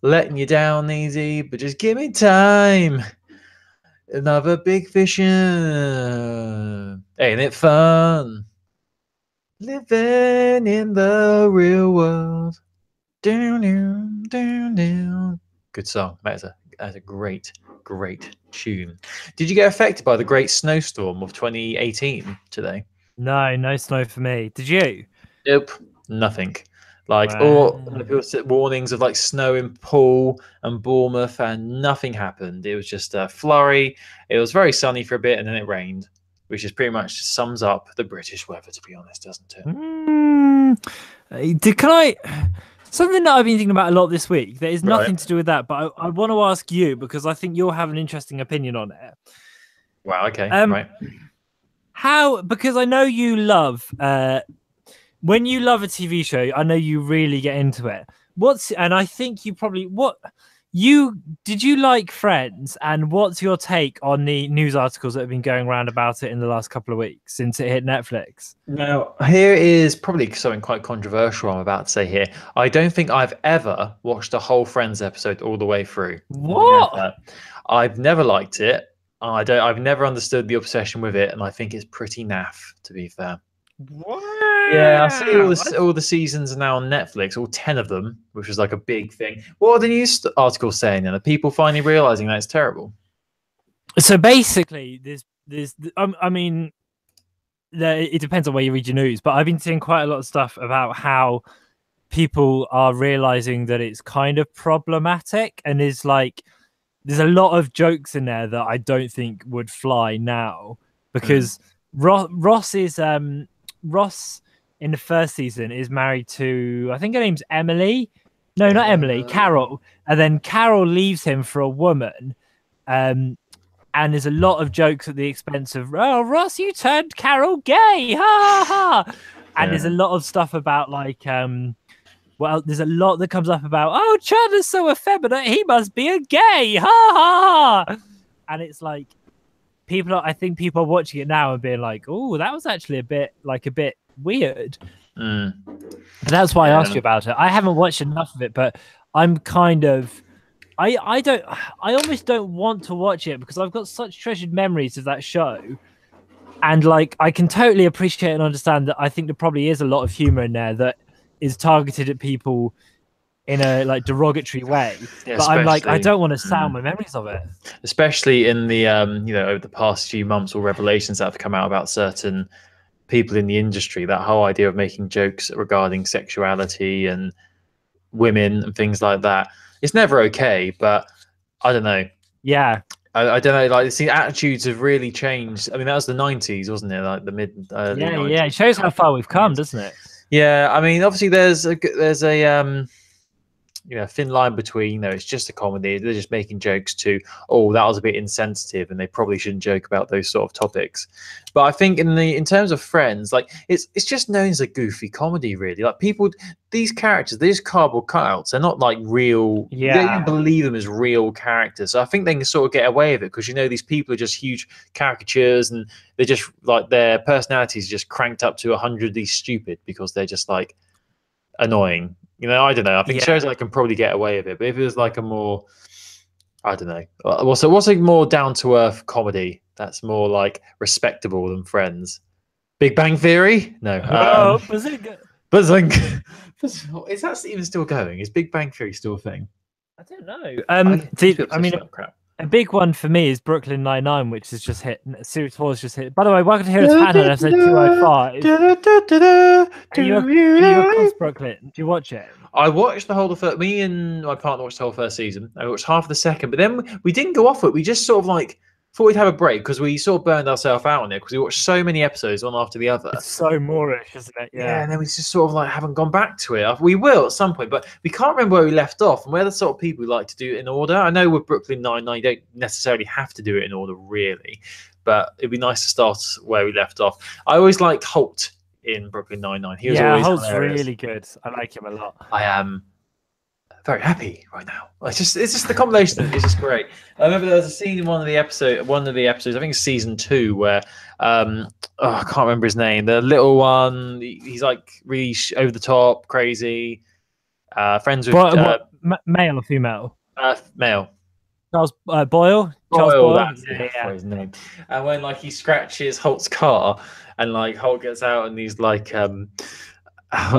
letting you down easy, but just give me time. Another big fish in. Ain't it fun? Living in the real world. Down, down, down, down. Good song. That's a great, great tune. Did you get affected by the great snowstorm of 2018 today? No snow for me. Did you? Nope, nothing. Like, Wow. people set warnings of like snow in Poole and Bournemouth, and nothing happened. It was just a flurry. It was very sunny for a bit, and then it rained, which is pretty much just sums up the British weather, to be honest, doesn't it? Can I? Something that I've been thinking about a lot this week. That is nothing Right. to do with that, but I want to ask you because I think you'll have an interesting opinion on it. Wow. Okay. Right. How? Because I know you love. When you love a TV show, I know you really get into it. And I think you probably did you like Friends, and what's your take on the news articles that have been going around about it in the last couple of weeks since it hit Netflix? Now, here is probably something quite controversial I'm about to say here. I don't think I've ever watched a whole Friends episode all the way through. What? Never. I've never liked it. I've never understood the obsession with it, and I think it's pretty naff, to be fair. What? Yeah, I see all the seasons are now on Netflix, all 10 of them, which is like a big thing. What are the news articles saying then? Are people finally realizing that it's terrible? So basically, I mean, it depends on where you read your news, but I've been seeing quite a lot of stuff about how people are realizing that it's kind of problematic, and there's a lot of jokes in there that I don't think would fly now, because Ross in the first season is married to, I think her name's Emily. No, not Emily, Carol. And then Carol leaves him for a woman. And there's a lot of jokes at the expense of, oh, Ross, you turned Carol gay. Ha ha. And there's a lot of stuff about there's a lot that comes up about, oh, Chandler's so effeminate, he must be a gay. Ha ha. And it's like, I think people are watching it now and being like, oh, that was actually a bit weird. And that's why I asked you about it. I haven't watched enough of it, but I'm kind of I almost don't want to watch it because I've got such treasured memories of that show. And like I can totally appreciate and understand that I think there probably is a lot of humor in there that is targeted at people in a like derogatory way. Yeah, but I'm like, I don't want to sound my memories of it. Especially in the over the past few months, or revelations that have come out about certain people in the industry, that whole idea of making jokes regarding sexuality and women and things like that. It's never okay, but I don't know. Yeah. I don't know, like the attitudes have really changed. I mean, that was the 90s, wasn't it? Like the mid early 90s. Yeah, it shows how far we've come, doesn't it? Yeah, I mean, obviously there's a thin line between, it's just a comedy, they're just making jokes to, oh, that was a bit insensitive and they probably shouldn't joke about those sort of topics. But I think in terms of Friends, like it's just known as a goofy comedy, really. Like these characters, they're just cardboard cutouts. They're not like real. Yeah, they don't believe them as real characters. So I think they can sort of get away with it because these people are just huge caricatures, and they're just like their personalities are just cranked up to 100 stupid because they're just like annoying. I don't know. I think shows like can probably get away with it, but if it was like a more, I don't know, what's a more down to earth comedy that's more like respectable than Friends? Big Bang Theory? No. Bazinga. Is that even still going? Is Big Bang Theory still a thing? I don't know. I mean, a big one for me is Brooklyn Nine-Nine, which has just hit. Series 4 has just hit. By the way, welcome to Heroes of Handheld, episode 205. Are you across Brooklyn? Do you watch it? I watched the whole of the me and my partner watched the whole first season. I watched half of the second, but then we didn't go off it. We just sort of like thought we'd have a break because we sort of burned ourselves out on it because we watched so many episodes one after the other. It's so Moorish, isn't it? Yeah, and then we just sort of like haven't gone back to it. We will at some point, but we can't remember where we left off. And we're the sort of people who like to do it in order. I know with Brooklyn Nine-Nine, you don't necessarily have to do it in order, really, but it'd be nice to start where we left off. I always liked Holt in Brooklyn Nine-Nine. He was always Holt's really good. I like him a lot. I am very happy right now. It's just the combination. It's just great. I remember there was a scene in one of the episodes. I think it's season 2, where I can't remember his name. The little one. He's like really over the top, crazy. Friends with Male or female? Male. Charles Boyle. Charles Boyle, Boyle. that's it. Yeah, I yeah. forgot his name. And when like he scratches Holt's car, and like Holt gets out, and he's like, I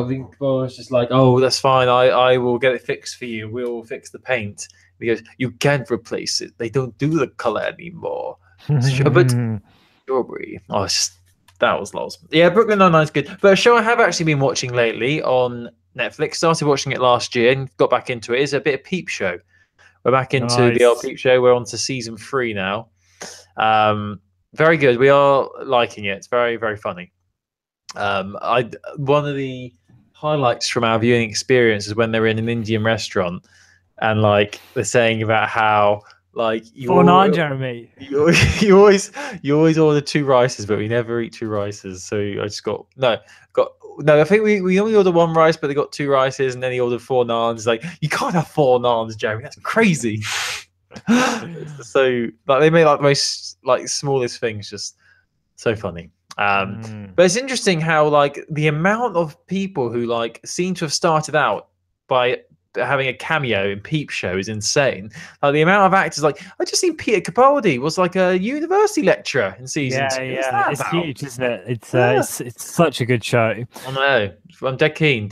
think Boyle's just like, oh, that's fine. I will get it fixed for you. We'll fix the paint. He goes, you can't replace it. They don't do the color anymore. But strawberry. Oh, it's just, that was lost. Yeah, Brooklyn Nine-Nine's good. But a show I have actually been watching lately on Netflix, started watching it last year and got back into it, is a bit of Peep Show. We're back into the old Nice. Peep Show. We're on to season 3 now. Very good. We are liking it. It's very, very funny. One of the highlights from our viewing experience is when they're in an Indian restaurant and like they're saying about how like you 4-9, Jeremy. you always order 2 rices, but we never eat 2 rices. So I just got no. I think we only ordered 1 rice, but they got 2 rices, and then he ordered 4 naans. Like, you can't have 4 naans, Jeremy. That's crazy. So like they make like the most like smallest things just so funny. But it's interesting how like the amount of people who like seem to have started out by having a cameo in Peep Show is insane. Like the amount of actors, like I just seen Peter Capaldi was like a university lecturer in season 2. Yeah, it's huge, isn't it? It's such a good show. I know. I'm dead keen.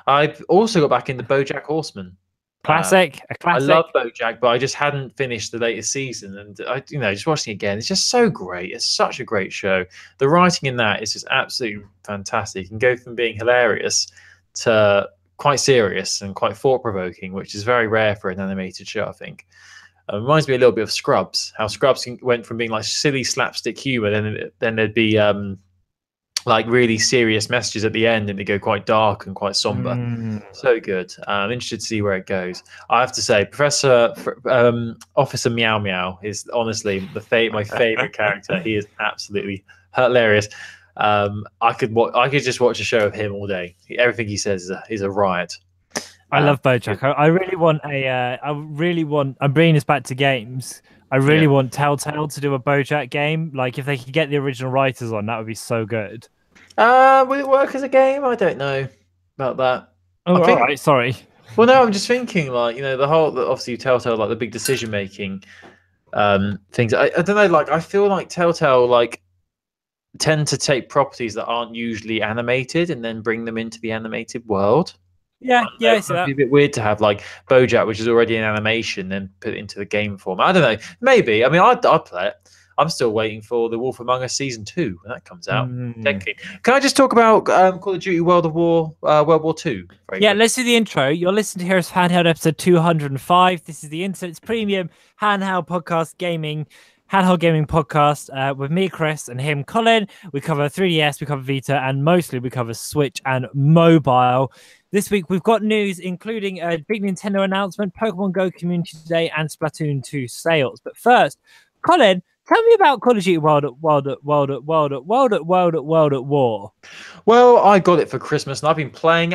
I've also got back into BoJack Horseman. A classic. I love BoJack, but I just hadn't finished the latest season, and I, just watching it again, it's just so great. It's such a great show. The writing in that is just absolutely fantastic. You can go from being hilarious to quite serious and quite thought-provoking, which is very rare for an animated show, I think. Reminds me a little bit of Scrubs. How Scrubs went from being like silly slapstick humor, then there'd be like really serious messages at the end, and they go quite dark and quite somber. So good. I'm interested to see where it goes. I have to say, Officer Meow Meow is honestly my favorite character. He is absolutely hilarious. I could just watch a show of him all day. Everything he says is a riot. I love BoJack. I really want I'm bringing this back to games. I really want Telltale to do a BoJack game. Like if they could get the original writers on, that would be so good. Will it work as a game? I don't know about that. Oh, all right. Sorry. Well, no, I'm just thinking like obviously Telltale, like the big decision making things. I don't know. Like I feel like Telltale like tend to take properties that aren't usually animated and then bring them into the animated world. Yeah, It'd be a bit weird to have like BoJack, which is already an animation, and put it into the game form. I don't know. Maybe. I mean, I'd play it. I'm still waiting for The Wolf Among Us Season 2 when that comes out. Can I just talk about Call of Duty World War II? Let's do the intro. You're listening to Heroes Handheld episode 205. This is the Internet's premium handheld gaming podcast with me, Chris, and him, Colin. We cover 3DS, we cover Vita, and mostly we cover Switch and mobile. This week, we've got news, including a big Nintendo announcement, Pokemon Go Community Day, and Splatoon 2 sales. But first, Colin, tell me about Call of Duty World at War. Well, I got it for Christmas, and I've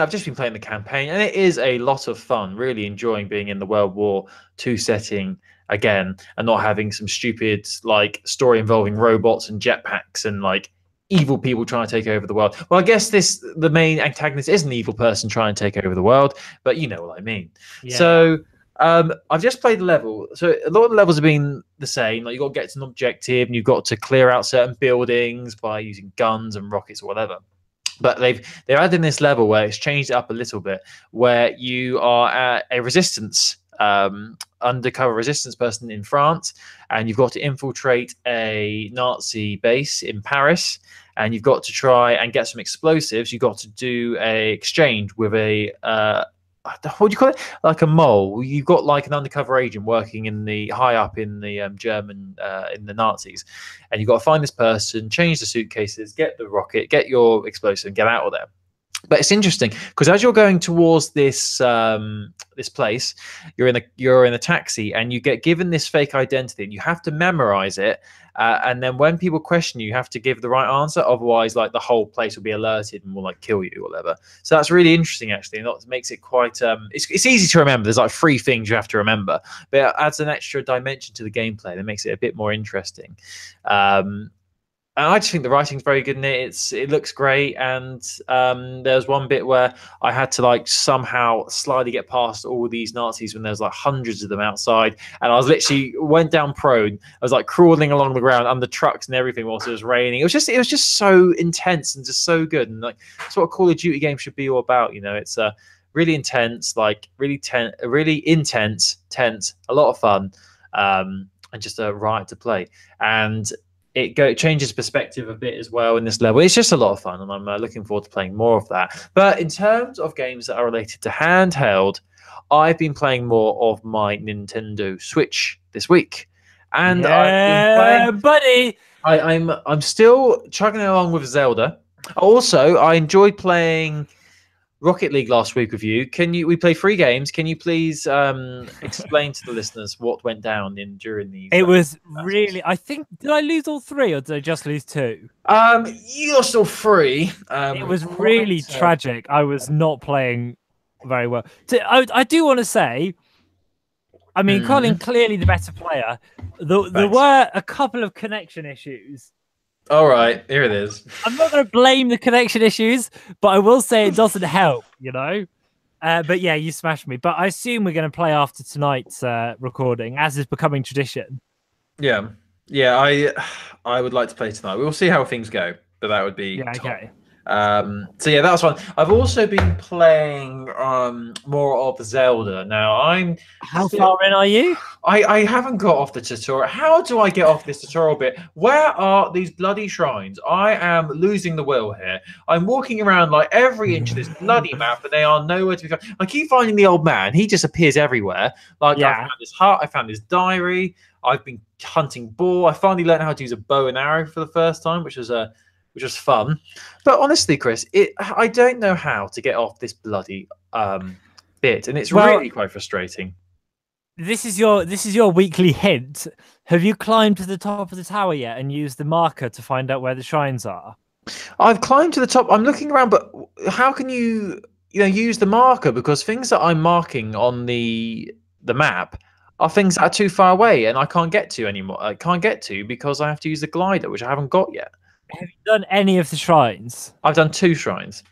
just been playing the campaign, and it is a lot of fun. Really enjoying being in the World War II setting again, and not having some stupid like story involving robots and jetpacks and like evil people trying to take over the world. Well, I guess the main antagonist is an evil person trying to take over the world, but you know what I mean. Yeah. So I've just played the level. So a lot of the levels have been the same. Like you've got to get to an objective, and you've got to clear out certain buildings by using guns and rockets or whatever. But they're adding this level where it's changed it up a little bit, where you are at a resistance undercover resistance person in France, and you've got to infiltrate a Nazi base in Paris, and you've got to try and get some explosives. You've got to do a exchange with a what do you call it? Like a mole. You've got like an undercover agent working in the high up in the German in the Nazis, and you've got to find this person, change the suitcases, get the rocket, get your explosive, and get out of there. But it's interesting because as you're going towards this this place, you're in a taxi, and you get given this fake identity, and you have to memorize it. And then when people question you, you have to give the right answer. Otherwise, like the whole place will be alerted and will like kill you or whatever. So that's really interesting, actually. And that makes it quite. It's easy to remember. There's like 3 things you have to remember, but it adds an extra dimension to the gameplay that makes it a bit more interesting. And I just think the writing's very good in it. It looks great, and there's one bit where I had to like somehow slyly get past all these Nazis when there's like hundreds of them outside, and I was literally went down prone. I was like crawling along the ground under trucks and everything whilst it was raining. It was just so intense and just so good, and like that's what a Call of Duty game should be all about. You know, it's really intense, like really intense, tense, a lot of fun, and just a riot to play. And it changes perspective a bit as well in this level. It's just a lot of fun, and I'm looking forward to playing more of that. But in terms of games that are related to handheld, I've been playing more of my Nintendo Switch this week, and I've been playing, buddy. I'm still chugging along with Zelda. Also, I enjoyed playing Rocket League last week with you. We play 3 games? Can you please explain to the listeners what went down during these? It was really. I think did I lose all 3 or did I just lose 2? You lost all 3. It was really tragic. I was not playing very well. So I do want to say, I mean, Colin clearly the better player. There were a couple of connection issues. All right, here it is. I'm not going to blame the connection issues, but I will say it doesn't help, you know? But yeah, you smashed me. But I assume we're going to play after tonight's recording, as is becoming tradition. Yeah. I would like to play tonight. We'll see how things go, but that would be top. Okay. So yeah, that's one. I've also been playing more of Zelda. Now How far in are you? I haven't got off the tutorial. How do I get off this tutorial bit? Where are these bloody shrines? I am losing the will here. I'm walking around like every inch of this bloody map, and they are nowhere to be found. I keep finding the old man. He just appears everywhere. Like I found his hut, I found his diary. I've been hunting boar. I finally learned how to use a bow and arrow for the first time, which was fun. But honestly, Chris, I don't know how to get off this bloody bit, and it's really quite frustrating. This is your weekly hint. Have you climbed to the top of the tower yet and used the marker to find out where the shrines are? I've climbed to the top. I'm looking around, but how can you use the marker? Because things that I'm marking on the map are things that are too far away, and I can't get to anymore. I can't get to because I have to use the glider, which I haven't got yet. Have you done any of the shrines? I've done 2 shrines.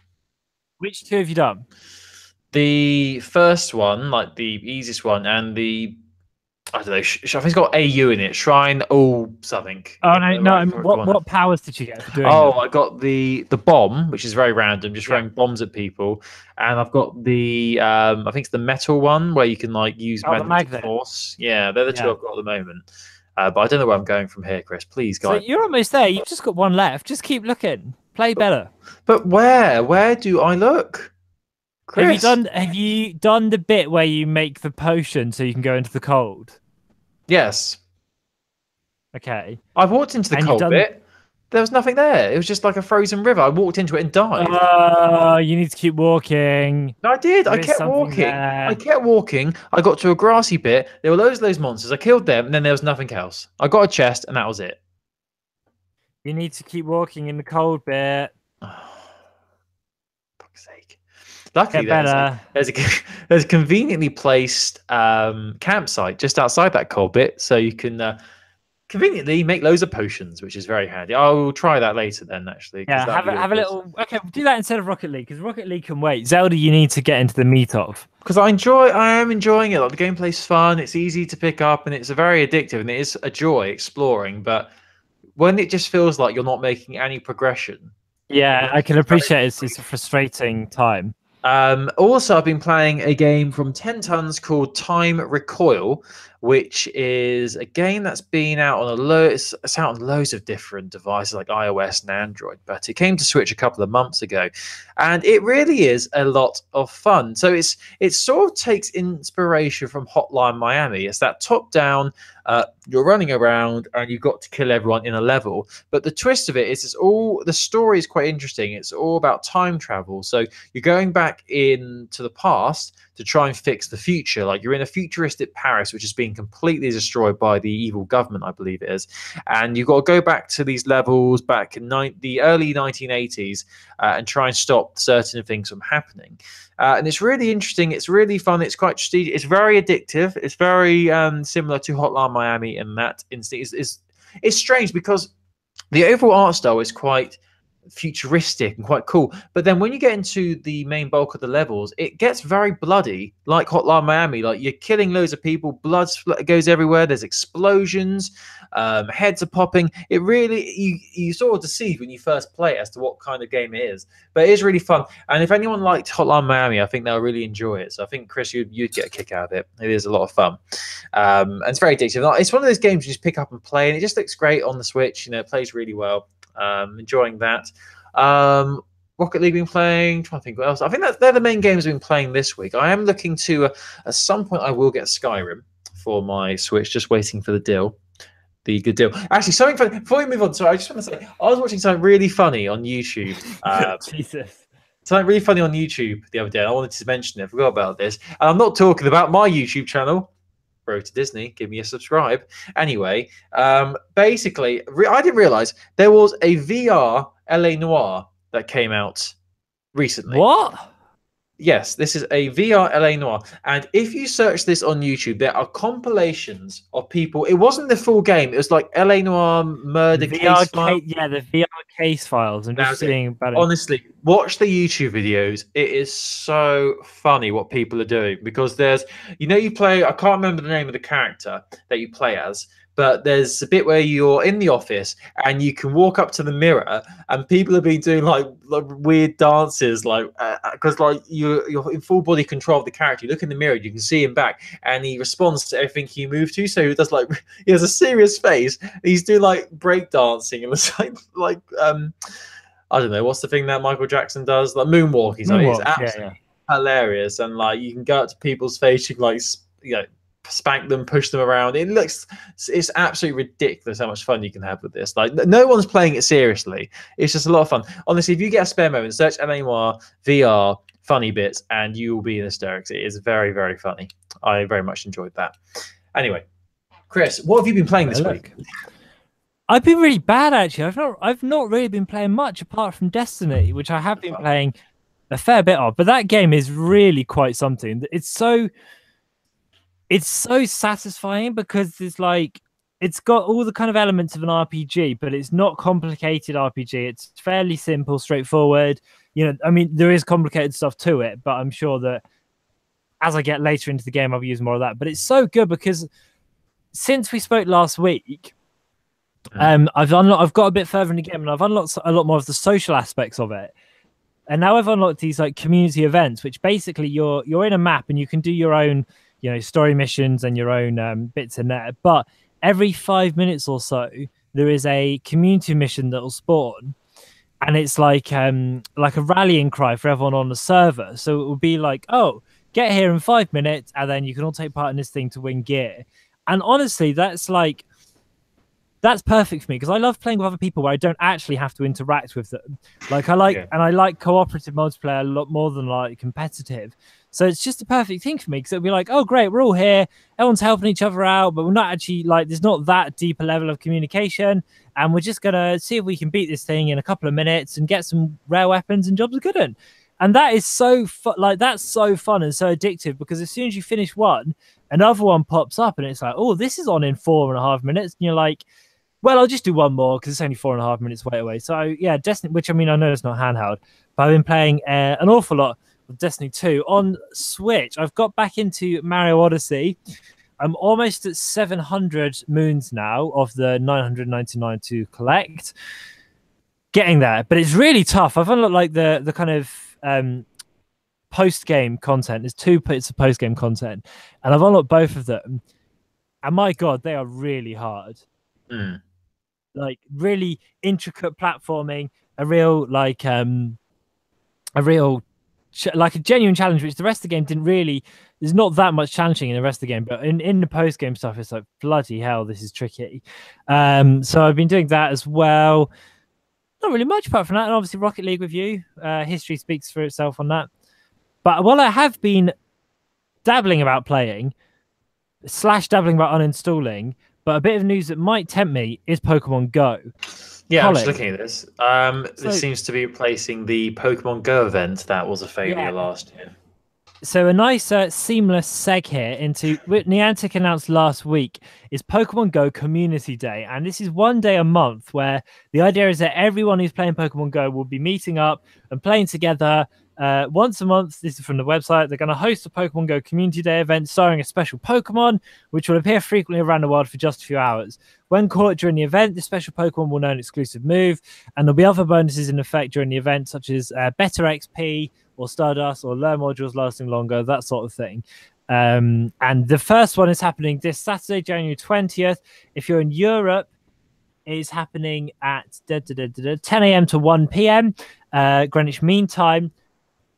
Which 2 have you done? The first one, like the easiest one, and I don't know. I think it's got AU in it. Shrine all something. Oh no! What powers did you get for doing? Oh, I got the bomb, which is very random, just throwing bombs at people, and I've got the I think it's the metal one where you can like use magnetic force. Yeah, they're the 2 I've got at the moment. But I don't know where I'm going from here, Chris. Please, guys. So you're almost there. You've just got 1 left. Just keep looking. Play better. But where? Where do I look? Chris? Have you done the bit where you make the potion so you can go into the cold? Yes. Okay. I walked into the cold bit. There was nothing there. It was just like a frozen river. I walked into it and died. You need to keep walking. No, I did. I kept walking. I kept walking. I got to a grassy bit. There were loads of those monsters. I killed them, and then there was nothing else. I got a chest, and that was it. You need to keep walking in the cold bit. Fuck's sake. Luckily, there's a conveniently placed campsite just outside that cold bit, so you can conveniently make loads of potions, which is very handy. I will try that later then, actually. Yeah, have a little... Okay, we'll do that instead of Rocket League, because Rocket League can wait. Zelda, you need to get into the meat of. Because I am enjoying it. Like, the gameplay's fun, it's easy to pick up, and it's very addictive, and it is a joy exploring, but when it just feels like you're not making any progression... Yeah, I can appreciate it's a frustrating time. Also, I've been playing a game from 10 Tons called Time Recoil, which is a game that's been out on it's out on loads of different devices like iOS and Android, but it came to Switch a couple of months ago, and it really is a lot of fun. So it sort of takes inspiration from Hotline Miami. It's that top-down, you're running around and you've got to kill everyone in a level, but the twist of it is the story is quite interesting. It's all about time travel, so you're going back into the past to try and fix the future. Like, you're in a futuristic Paris which has been completely destroyed by the evil government, I believe it is, and you've got to go back to these levels back in the early 1980s and try and stop certain things from happening. And it's really interesting. It's really fun. It's quite strategic. It's very addictive. It's very similar to Hotline Miami in that instinct. It's strange because the overall art style is quite futuristic and quite cool. But then when you get into the main bulk of the levels, it gets very bloody, like Hotline Miami. Like you're killing loads of people, blood goes everywhere. There's explosions, heads are popping. It really you sort of deceive when you first play it as to what kind of game it is. But it is really fun. And if anyone liked Hotline Miami, I think they'll really enjoy it. So I think Chris, you'd get a kick out of it. It is a lot of fun, and it's very addictive. It's one of those games you just pick up and play, and it just looks great on the Switch. You know, it plays really well. Enjoying that. Rocket League been playing. Trying to think what else. I think they're the main games I've been playing this week. I am looking to at some point I will get Skyrim for my Switch. Just waiting for the deal, the good deal. Actually, something funny before we move on. Sorry, I just want to say I was watching something really funny on YouTube. Jesus. Something really funny on YouTube the other day. I wanted to mention it. I forgot about this, and I'm not talking about my YouTube channel. Road to Disney, give me a subscribe. Anyway, basically, I didn't realize there was a VR LA Noire that came out recently. What? Yes, this is a VR LA Noire. And if you search this on YouTube, there are compilations of people. It wasn't the full game. It was like LA Noire murder case files. Yeah, the VR case files. I'm just seeing about it. Honestly, watch the YouTube videos. It is so funny what people are doing because there's, you play, I can't remember the name of the character that you play as, but there's a bit where you're in the office and you can walk up to the mirror and people have been doing like weird dances, like because like you're in full body control of the character. You look in the mirror, you can see him back, and he responds to everything you move to. So he does he has a serious face. He's doing like break dancing and it's like I don't know what's the thing that Michael Jackson does, like moonwalking. It's absolutely hilarious, and like you can go up to people's face, you can spank them, push them around. It's absolutely ridiculous how much fun you can have with this. Like no one's playing it seriously. It's just a lot of fun. Honestly, if you get a spare moment, search LA VR funny bits and you will be in hysterics. It is very, very funny. I very much enjoyed that. Anyway, Chris, what have you been playing this week? I've been really bad actually. I've not really been playing much apart from Destiny, which I have been playing a fair bit of. But that game is really quite something. It's so satisfying because it's got all the kind of elements of an RPG, but it's not complicated RPG. It's fairly simple, straightforward. I mean, there is complicated stuff to it, but I'm sure that as I get later into the game, I'll use more of that. But it's so good because since we spoke last week, I've got a bit further in the game and I've unlocked a lot more of the social aspects of it. And now I've unlocked these like community events, which basically you're in a map and you can do your own story missions and your own bits in there. But every 5 minutes or so, there is a community mission that will spawn. And it's like a rallying cry for everyone on the server. So it will be like, oh, get here in 5 minutes, and then you can all take part in this thing to win gear. And honestly, that's perfect for me because I love playing with other people where I don't actually have to interact with them. And I like cooperative multiplayer a lot more than like competitive. So it's just a perfect thing for me because it'll be like, oh great, we're all here, everyone's helping each other out, but we're not actually there's not that deep a level of communication, and we're just gonna see if we can beat this thing in a couple of minutes and get some rare weapons and jobs are good. And that is so that's so fun and so addictive because as soon as you finish one, another one pops up and it's like, oh, this is on in 4.5 minutes, and you're like, well, I'll just do one more because it's only 4.5 minutes wait away. So yeah, Destiny, which I mean, I know it's not handheld, but I've been playing an awful lot of Destiny 2 on Switch. I've got back into Mario Odyssey. I'm almost at 700 moons now of the 999 to collect. Getting there, but it's really tough. I've unlocked like the kind of post-game content. There's 2 bits of post-game content, and I've unlocked both of them. And my God, they are really hard. Like really intricate platforming, a genuine challenge, which the rest of the game didn't really. There's not that much challenging in the rest of the game, but in the post game stuff, it's like bloody hell, this is tricky. So I've been doing that as well. Not really much apart from that, and obviously Rocket League with you. History speaks for itself on that. But while I have been dabbling about playing, / dabbling about uninstalling. But a bit of news that might tempt me is Pokemon Go. Yeah, I'm just looking at this. This seems to be replacing the Pokemon Go event that was a failure last year. So a nice seamless seg here into what Niantic announced last week is Pokemon Go Community Day, and this is one day a month where the idea is that everyone who's playing Pokemon Go will be meeting up and playing together once a month. This is from the website. They're going to host a Pokemon Go Community Day event starring a special Pokemon, which will appear frequently around the world for just a few hours. When caught during the event, the special Pokemon will know an exclusive move, and there'll be other bonuses in effect during the event, such as better XP, or Stardust, or learn modules lasting longer, that sort of thing. And the first one is happening this Saturday, January 20th. If you're in Europe, it is happening at 10 a.m. to 1 p.m. Greenwich Mean Time,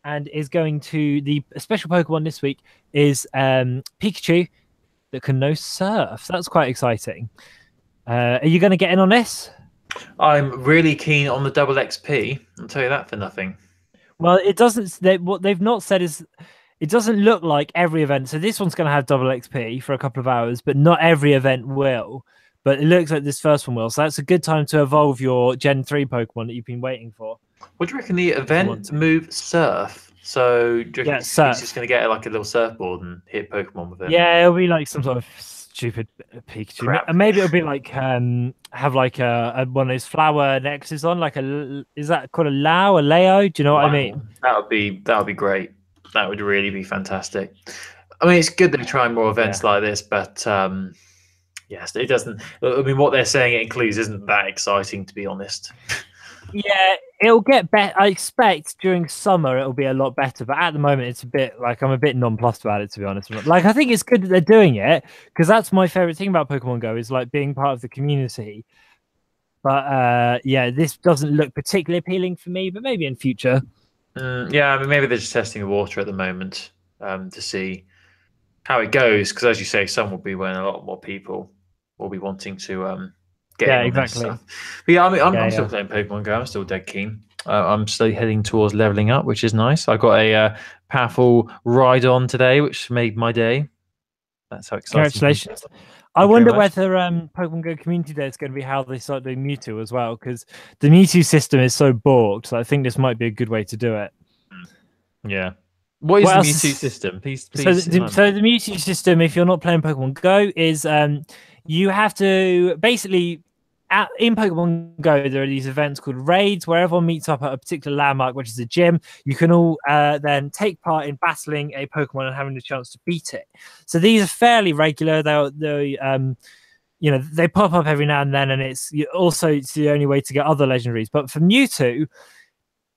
and is going to the special Pokemon this week is Pikachu that can know Surf. That's quite exciting. Are you going to get in on this? I'm really keen on the double XP. I'll tell you that for nothing. Well, it doesn't. What they've not said is it doesn't look like every event. So this one's going to have double XP for a couple of hours, but not every event will. But it looks like this first one will. So that's a good time to evolve your Gen 3 Pokemon that you've been waiting for. What do you reckon the event move Surf? So do you reckon he's just going to get like a little surfboard and hit Pokemon with it? Yeah, it'll be like some sort of stupid Pikachu. Crap. And maybe it'll be like have like a one of those flower nexus on, like is that called a Leo? Do you know what I mean? That would be great. That would really be fantastic. I mean, it's good that they're trying more events like this, but yes, it doesn't. I mean, what they're saying it includes isn't that exciting, to be honest. Yeah, it'll get better. I expect during summer it'll be a lot better, but at the moment it's a bit like I'm a bit nonplussed about it, to be honest. Like, I think it's good that they're doing it because that's my favorite thing about Pokemon Go is like being part of the community. But yeah, this doesn't look particularly appealing for me, but maybe in future. Yeah, I mean, maybe they're just testing the water at the moment to see how it goes. Because as you say, some will be when a lot more people will be wanting to get in on exactly. this stuff. But yeah, I mean, I'm still playing Pokemon Go. I'm still dead keen. I'm still heading towards leveling up, which is nice. I got a powerful ride on today, which made my day. That's how exciting! Congratulations! I wonder whether Pokemon Go Community Day is going to be how they start doing Mewtwo as well, because the Mewtwo system is so borked. So I think this might be a good way to do it. Yeah. What is the Mewtwo system? Please. So the Mewtwo system, if you're not playing Pokemon Go, is you have to basically in Pokemon Go, there are these events called raids where everyone meets up at a particular landmark, which is a gym. You can all then take part in battling a Pokemon and having the chance to beat it. So these are fairly regular. They they pop up every now and then, and it's the only way to get other legendaries. But for Mewtwo,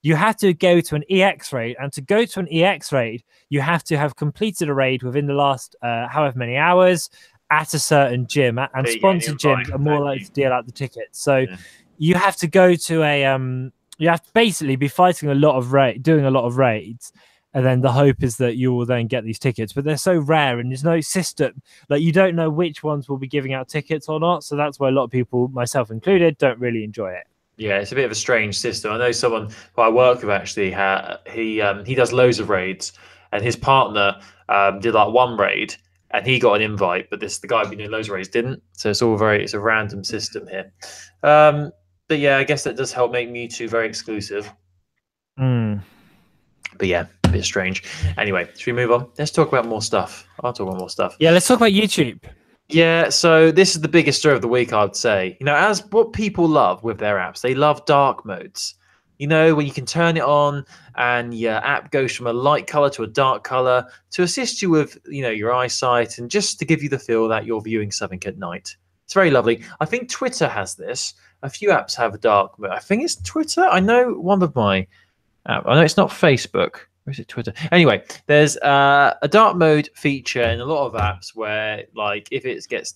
you have to go to an EX raid, and to go to an EX raid, you have to have completed a raid within the last however many hours at a certain gym, and sponsored gyms are more likely to deal out the tickets. So you have to go to you have to basically be fighting doing a lot of raids, and then the hope is that you will then get these tickets. But they're so rare, and there's no system. Like, you don't know which ones will be giving out tickets or not. So that's why a lot of people, myself included, don't really enjoy it. Yeah, it's a bit of a strange system. I know someone who I work with actually. He does loads of raids, and his partner did like one raid, and he got an invite, but the guy being doing loads of raids didn't. So it's a random system here. But yeah, I guess that does help make Mewtwo very exclusive. But yeah, a bit strange. Anyway, should we move on? Let's talk about more stuff. I'll talk about more stuff. Yeah, let's talk about YouTube. Yeah, so this is the biggest story of the week, I would say. You know, as what people love with their apps, they love dark modes. You know, when you can turn it on and your app goes from a light color to a dark color to assist you with, your eyesight and just to give you the feel that you're viewing something at night. It's very lovely. I think Twitter has this. A few apps have a dark mode. I think it's Twitter. I know one of my apps. I know it's not Facebook. Or is it Twitter? Anyway, there's a dark mode feature in a lot of apps where, like, if it gets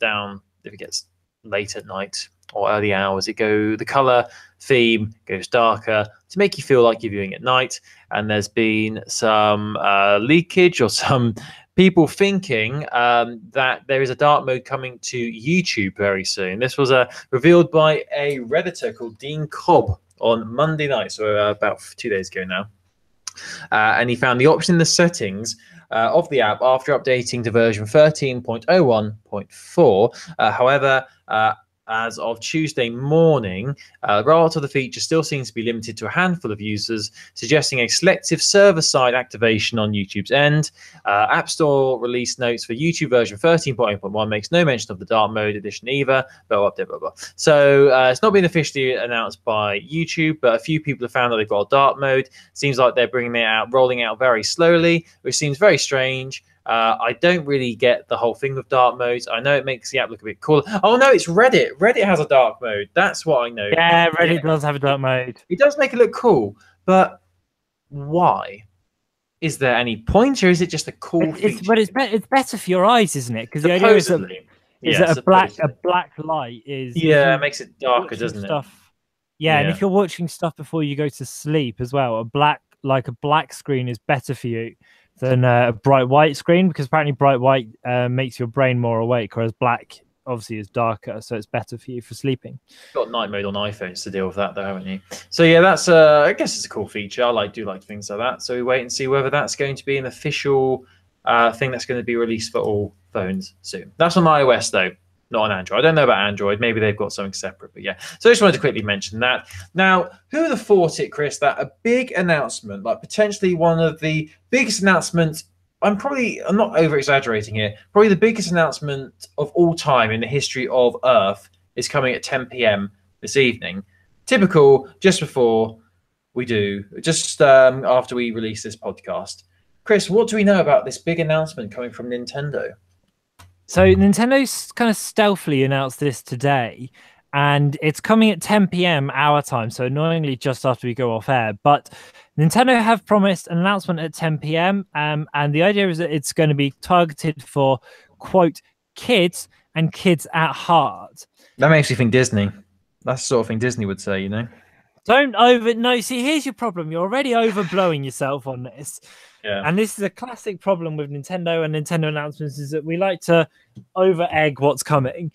late at night or early hours, the color theme goes darker to make you feel like you're viewing at night. And there's been some leakage or some people thinking that there is a dark mode coming to YouTube very soon. This was revealed by a Redditor called Dean Cobb on Monday night, so about 2 days ago now. And he found the option in the settings of the app after updating to version 13.01.4. However, as of Tuesday morning, rollout of the feature still seems to be limited to a handful of users, suggesting a selective server-side activation on YouTube's end. App Store release notes for YouTube version 13.8.1 makes no mention of the dark mode edition either. Blah, blah, blah, blah. So it's not been officially announced by YouTube, but a few people have found that they've got a dark mode. Seems like they're bringing it out, rolling it out very slowly, which seems very strange. I don't really get the whole thing with dark modes. I know it makes the app look a bit cooler. Oh no, it's Reddit. Reddit has a dark mode. That's what I know. Yeah, Reddit does have a dark mode. It does make it look cool, but why? Is there any point, or is it just a cool feature? But it's better for your eyes, isn't it? Because the idea is that a black light is it makes it darker, doesn't it? Yeah, and if you're watching stuff before you go to sleep as well, a black screen is better for you than a bright white screen, because apparently bright white makes your brain more awake, whereas black obviously is darker, so it's better for you for sleeping. You've got night mode on iPhones to deal with that, though, haven't you? So yeah, that's I guess it's a cool feature. I do like things like that. So we wait and see whether that's going to be an official thing that's going to be released for all phones soon. That's on iOS though, not on Android. I don't know about Android. Maybe they've got something separate, but yeah. So I just wanted to quickly mention that. Now, who would have thought it, Chris, that a big announcement, like potentially one of the biggest announcements, I'm not over exaggerating here, probably the biggest announcement of all time in the history of Earth is coming at 10 p.m. this evening. Typical, just before we do, just after we release this podcast. Chris, what do we know about this big announcement coming from Nintendo? So Nintendo's kind of stealthily announced this today, and it's coming at 10 p.m. our time, so annoyingly just after we go off air. But Nintendo have promised an announcement at 10 p.m. And the idea is that it's going to be targeted for, quote, kids and kids at heart. That makes you think Disney. That's the sort of thing Disney would say, you know? See, here's your problem. You're already overblowing yourself on this. Yeah. And this is a classic problem with Nintendo and Nintendo announcements, is that we like to over egg what's coming.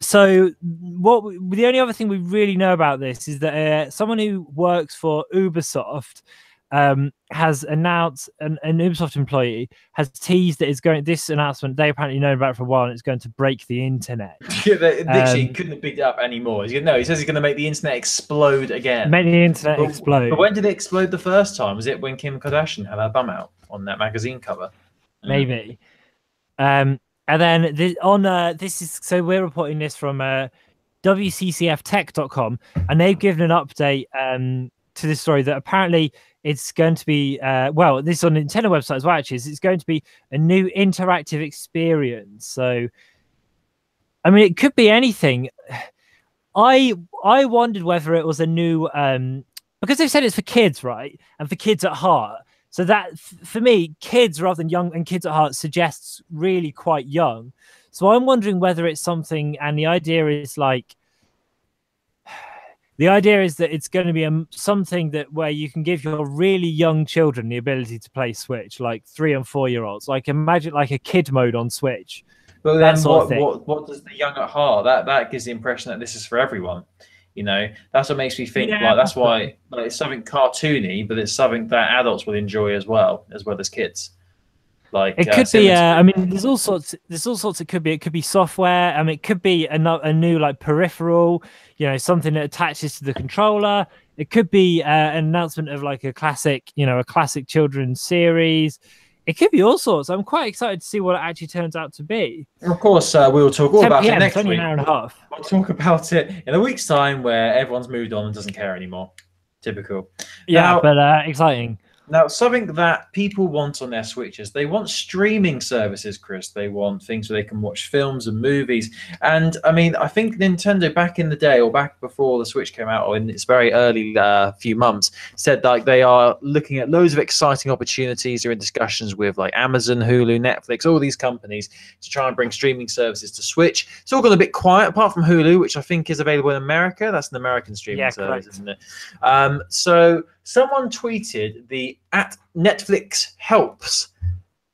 So the only other thing we really know about this is that someone who works for Ubisoft has announced, an Ubisoft employee has teased that this announcement they apparently known about for a while, and it's going to break the internet. Yeah, they literally couldn't have picked it up anymore. He says he's going to make the internet explode again. Make the internet explode. But when did it explode the first time? Was it when Kim Kardashian had her bum out on that magazine cover? Maybe. And then so we're reporting this from WCCFtech.com, and they've given an update to this story that apparently it's going to be this is on the Nintendo website as well. Actually, it's going to be a new interactive experience. So, I mean, it could be anything. I wondered whether it was a new because they've said it's for kids, right, and for kids at heart. So that, for me, kids rather than young and kids at heart suggests really quite young. So I'm wondering whether it's something, and the idea is that it's going to be something that where you can give your really young children the ability to play Switch, like 3 and 4 year olds. Like imagine like a kid mode on Switch. But then what does the young at heart? That gives the impression that this is for everyone. You know, that's what makes me think that's why it's something cartoony, but it's something that adults will enjoy as well as kids. Like it could be. I mean, there's all sorts. It could be software. I mean, it could be a new like peripheral. You know, something that attaches to the controller. It could be an announcement of like a classic children's series. It could be all sorts. I'm quite excited to see what it actually turns out to be. Of course, we will talk all about it next week. Only an hour and a half. We'll talk about it in a week's time, where everyone's moved on and doesn't care anymore. Typical. Yeah, but exciting. Now, something that people want on their Switches, they want streaming services, Chris. They want things where they can watch films and movies. And, I mean, I think Nintendo back in the day, or back before the Switch came out, or in its very early few months, said like they are looking at loads of exciting opportunities. They're in discussions with like Amazon, Hulu, Netflix, all these companies to try and bring streaming services to Switch. It's all gone a bit quiet, apart from Hulu, which I think is available in America. That's an American streaming service, isn't it? So someone tweeted the @NetflixHelps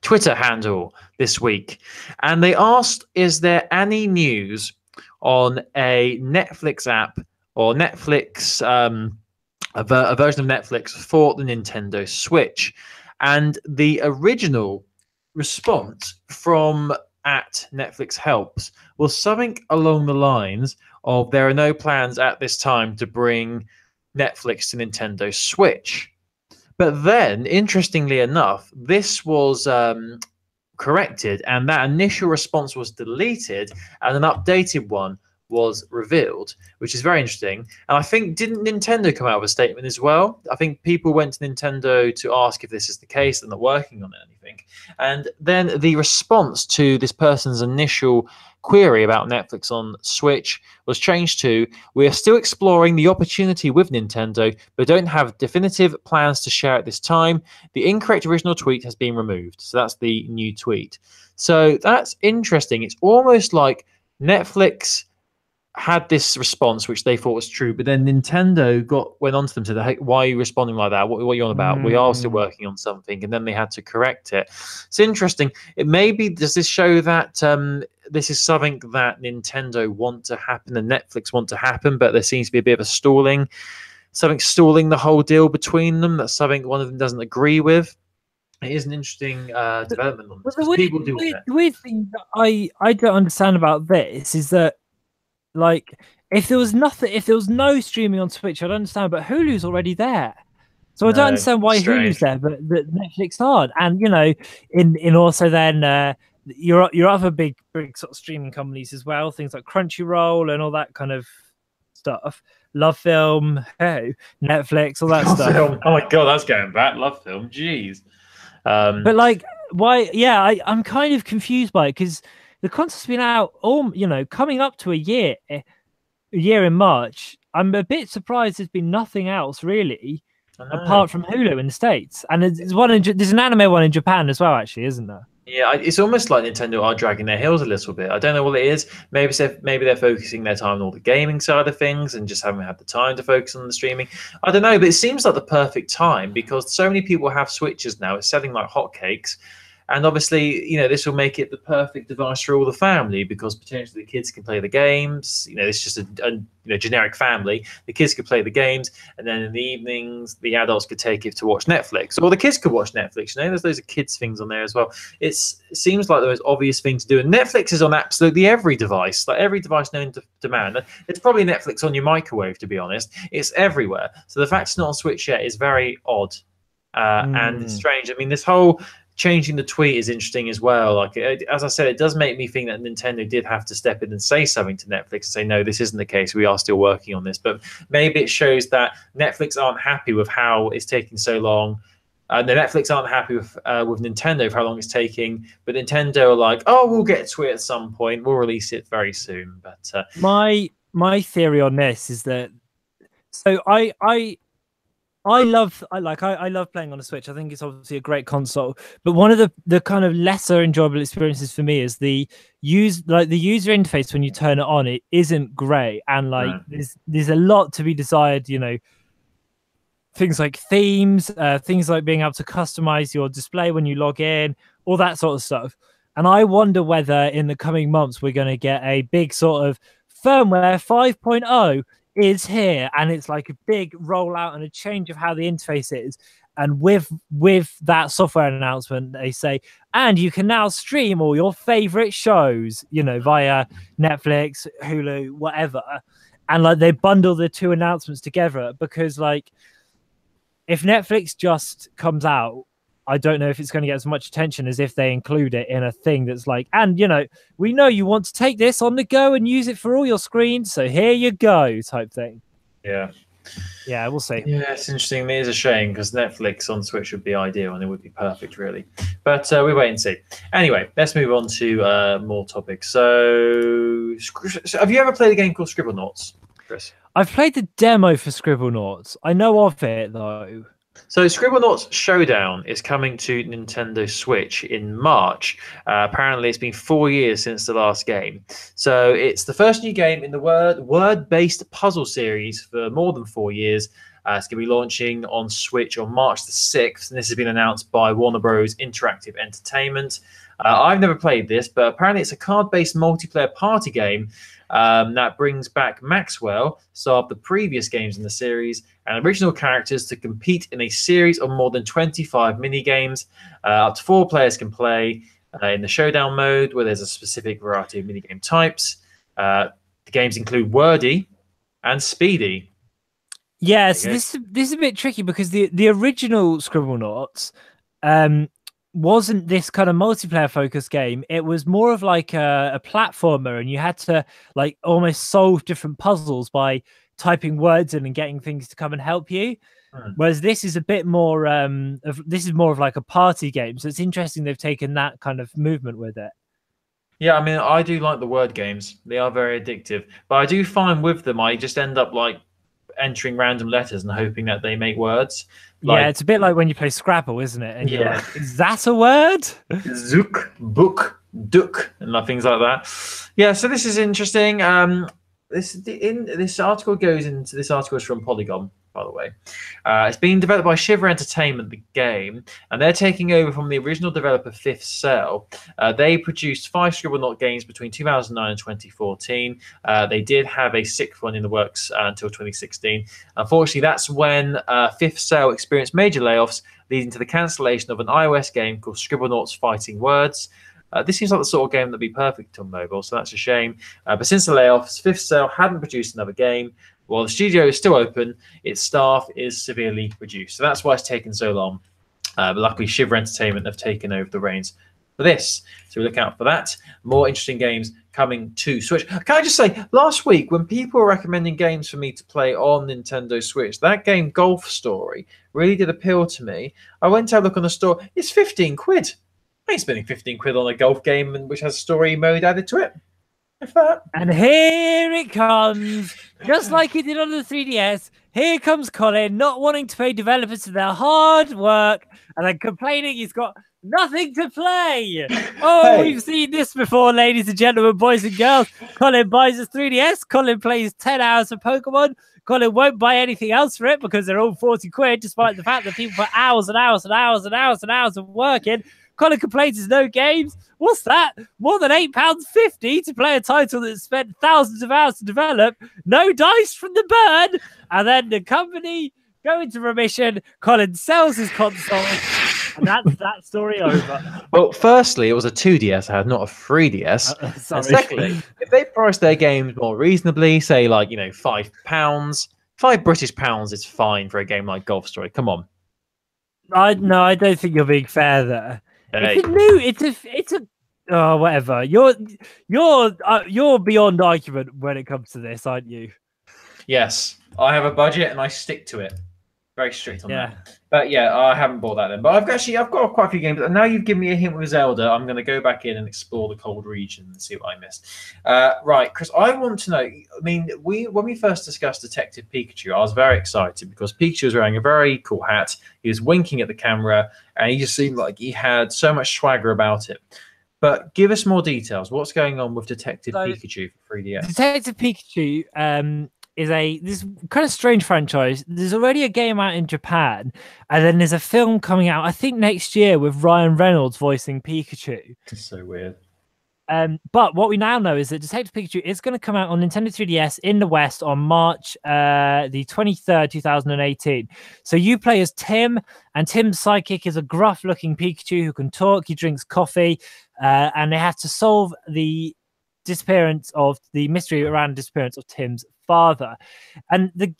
Twitter handle this week, and they asked, is there any news on a Netflix app or Netflix, a version of Netflix for the Nintendo Switch? And the original response from at Netflix helps was something along the lines of there are no plans at this time to bring Netflix to Nintendo Switch. But then, interestingly enough, this was corrected, and that initial response was deleted, and an updated one was revealed, which is very interesting. And I think, didn't Nintendo come out with a statement as well? I think people went to Nintendo to ask if this is the case. They're not working on anything. And then the response to this person's initial query about Netflix on Switch was changed to, "We are still exploring the opportunity with Nintendo, but don't have definitive plans to share at this time. The incorrect original tweet has been removed." So that's the new tweet. So that's interesting. It's almost like Netflix had this response which they thought was true, but then Nintendo went on to them and said, "Hey, why are you responding like that? What are you on about? We are still working on something," and then they had to correct it. It's interesting. It maybe does this show that this is something that Nintendo want to happen and Netflix want to happen, but there seems to be a bit of a something stalling the whole deal between them. That's something one of them doesn't agree with. It is an interesting development on this. The weird thing that I don't understand about this is that, like, if there was no streaming on Switch, I'd understand, but Hulu's already there. So I don't understand why Hulu's there, but Netflix aren't. And in also then your other big sort of streaming companies as well, things like Crunchyroll and all that kind of stuff. Love Film, Netflix, all that stuff. Film. Oh my god, that's going back. Love Film, jeez. But like, why? Yeah, I'm kind of confused by it because the concert's been out coming up to a year in March. I'm a bit surprised there's been nothing else really apart from Hulu in the States, and there's an anime one in Japan as well, actually, isn't there? Yeah, it's almost like Nintendo are dragging their heels a little bit. I don't know what it is. Maybe they're focusing their time on all the gaming side of things and just haven't had the time to focus on the streaming. I don't know, but it seems like the perfect time because so many people have Switches now. It's selling like hotcakes. And obviously, this will make it the perfect device for all the family because potentially the kids can play the games. It's just a generic family. The kids could play the games, and then in the evenings, the adults could take it to watch Netflix, or the kids could watch Netflix. There's loads of kids things on there as well. It seems like the most obvious thing to do. And Netflix is on absolutely every device, like every device known to man. It's probably Netflix on your microwave, to be honest. It's everywhere. So the fact it's not on Switch yet is very odd, and it's strange. I mean, this whole changing the tweet is interesting as well. Like, as I said, it does make me think that Nintendo did have to step in and say something to Netflix and say, no, this isn't the case. We are still working on this. But maybe it shows that Netflix aren't happy with how it's taking so long. The Netflix aren't happy with Nintendo for how long it's taking. But Nintendo are like, oh, we'll get to it at some point. We'll release it very soon. But my theory on this is that, so I love playing on a Switch. I think it's obviously a great console, but one of the kind of lesser enjoyable experiences for me is the user interface when you turn it on. It isn't great, and there's a lot to be desired. Things like themes, things like being able to customize your display when you log in, all that sort of stuff. And I wonder whether in the coming months we're going to get a big sort of firmware 5.0 is here, and it's like a big rollout and a change of how the interface is. And with that software announcement, they say, and you can now stream all your favorite shows, via Netflix, Hulu, whatever. And like they bundle the two announcements together because, like, if Netflix just comes out, I don't know if it's going to get as much attention as if they include it in a thing that's like, and we know you want to take this on the go and use it for all your screens, so here you go, type thing. Yeah, we'll see. Yeah, it's interesting. It is a shame because Netflix on Switch would be ideal and it would be perfect, really. But we wait and see. Anyway, let's move on to more topics. So, have you ever played a game called Scribblenauts, Chris? I've played the demo for Scribblenauts. I know of it though. So Scribblenauts Showdown is coming to Nintendo Switch in March. Apparently, it's been 4 years since the last game. So it's the first new game in the word-based puzzle series for more than 4 years. It's going to be launching on Switch on March the 6th, and this has been announced by Warner Bros. Interactive Entertainment. I've never played this, but apparently it's a card-based multiplayer party game that brings back Maxwell, star of the previous games in the series, and original characters to compete in a series of more than 25 mini-games. Up to 4 players can play, In the showdown mode, where there's a specific variety of minigame types, the games include Wordy and Speedy. Yeah, so this is a bit tricky because the original Scribblenauts wasn't this kind of multiplayer focused game. It was more of like a platformer, and you had to like almost solve different puzzles by typing words in and getting things to come and help you. Whereas this is a bit more this is more of like a party game. So it's interesting they've taken that kind of movement with it. Yeah, I mean, I do like the word games. They are very addictive. But I do find with them, I just end up like entering random letters and hoping that they make words. Like, yeah, it's a bit like when you play Scrabble, isn't it? And you're yeah. like, is that a word? Zook, book, duck, and things like that. Yeah, so this is interesting. This article goes into this article is from Polygon, by the way. It's being developed by Shiver Entertainment, the game, and they're taking over from the original developer Fifth Cell. They produced 5 Scribblenauts games between 2009 and 2014. They did have a 6th one in the works until 2016. Unfortunately, that's when Fifth Cell experienced major layoffs, leading to the cancellation of an iOS game called Scribblenauts Fighting Words. This seems like the sort of game that'd be perfect on mobile, so that's a shame. But since the layoffs, Fifth Cell hadn't produced another game. While the studio is still open, its staff is severely reduced. So that's why it's taken so long. But luckily, Shiver Entertainment have taken over the reins for this. So look out for that. More interesting games coming to Switch. Can I just say, last week, when people were recommending games for me to play on Nintendo Switch, that game, Golf Story, really did appeal to me. I went to have a look on the store. It's 15 quid. I ain't spending 15 quid on a golf game which has story mode added to it. If that. And here it comes, just like he did on the 3DS. Here comes Colin, not wanting to pay developers for their hard work, and then complaining he's got nothing to play. Oh, hey. We've seen this before, ladies and gentlemen, boys and girls. Colin buys a 3DS. Colin plays 10 hours of Pokemon. Colin won't buy anything else for it because they're all 40 quid, despite the fact that people put hours and hours and hours and hours and hours of work in. Colin complains there's no games. What's that? More than £8.50 to play a title that's spent thousands of hours to develop. No dice from the bird. And then the company go into remission. Colin sells his console. And that's that story over. Well, firstly, it was a 2DS I had, not a 3DS. And secondly, if they price their games more reasonably, say like, £5, £5 is fine for a game like Golf Story. Come on. I don't think you're being fair there. Hey. It's a oh, whatever. You're beyond argument when it comes to this, aren't you? Yes, I have a budget and I stick to it. Very strict on that. But yeah, I haven't bought that then. But I've got quite a few games. And now you've given me a hint with Zelda. I'm going to go back in and explore the cold region and see what I missed. Right, Chris, I want to know. I mean, when we first discussed Detective Pikachu, I was very excited because Pikachu was wearing a very cool hat. He was winking at the camera, and he just seemed like he had so much swagger about it. But give us more details. What's going on with Detective Pikachu for 3DS? Detective Pikachu is this kind of strange franchise. There's already a game out in Japan, and then there's a film coming out, I think, next year with Ryan Reynolds voicing Pikachu. It's so weird. But what we now know is that Detective Pikachu is going to come out on Nintendo 3DS in the West on March the 23rd, 2018. So you play as Tim, and Tim's sidekick is a gruff-looking Pikachu who can talk. He drinks coffee, and they have to solve the mystery around the disappearance of Tim's father. And the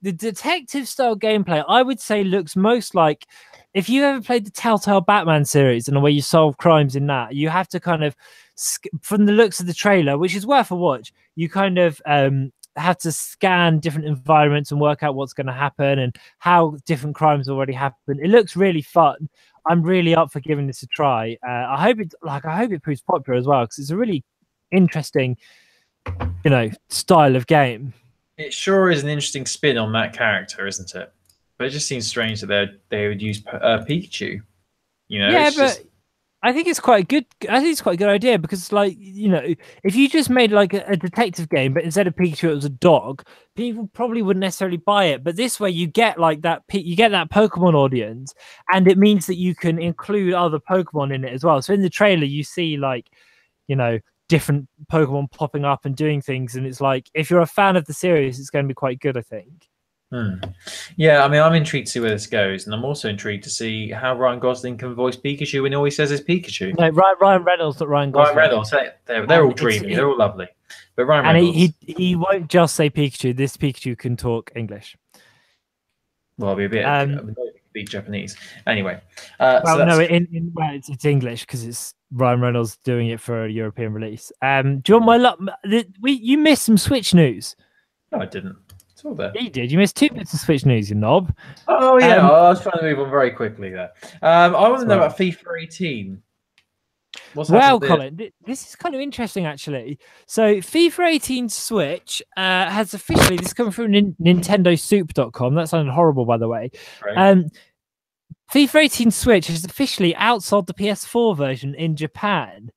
detective style gameplay, I would say, looks most like if you ever played the Telltale Batman series and the way you solve crimes in that, you have to kind of, from the looks of the trailer, which is worth a watch, you kind of have to scan different environments and work out what's going to happen and how different crimes already happen. It looks really fun. I'm really up for giving this a try. I hope it proves popular as well, because it's a really interesting, style of game. It sure is an interesting spin on that character, isn't it? But it just seems strange that they would use Pikachu. I think it's quite a good. I think it's quite a good idea because, if you just made like a detective game, but instead of Pikachu it was a dog, people probably wouldn't necessarily buy it. But this way, you get like that. You get that Pokemon audience, and it means that you can include other Pokemon in it as well. So in the trailer, you see different Pokemon popping up and doing things, and it's like if you're a fan of the series, it's going to be quite good, I think. Yeah, I mean, I'm intrigued to see where this goes, and I'm also intrigued to see how Ryan Gosling can voice Pikachu when all he says is Pikachu. No, Ryan Reynolds, not Ryan Ryan Gosling. Reynolds, they're And all dreamy, they're all lovely, but Ryan and Reynolds, he won't just say Pikachu. This Pikachu can talk English. well, I'll be a bit Um, be Japanese anyway. So well, no, that's well, it's English because it's Ryan Reynolds doing it for a European release. Do you want my luck? You missed some Switch news. no, I didn't. It's all there. You did. You missed 2 bits of Switch news, you knob. Oh yeah, I was trying to move on very quickly there. I want to know about FIFA 18. Well, Colin, this is kind of interesting actually. So, FIFA 18 Switch has officially, this is coming from NintendoSoup.com. That sounded horrible, by the way. Right. FIFA 18 Switch has officially outsold the PS4 version in Japan.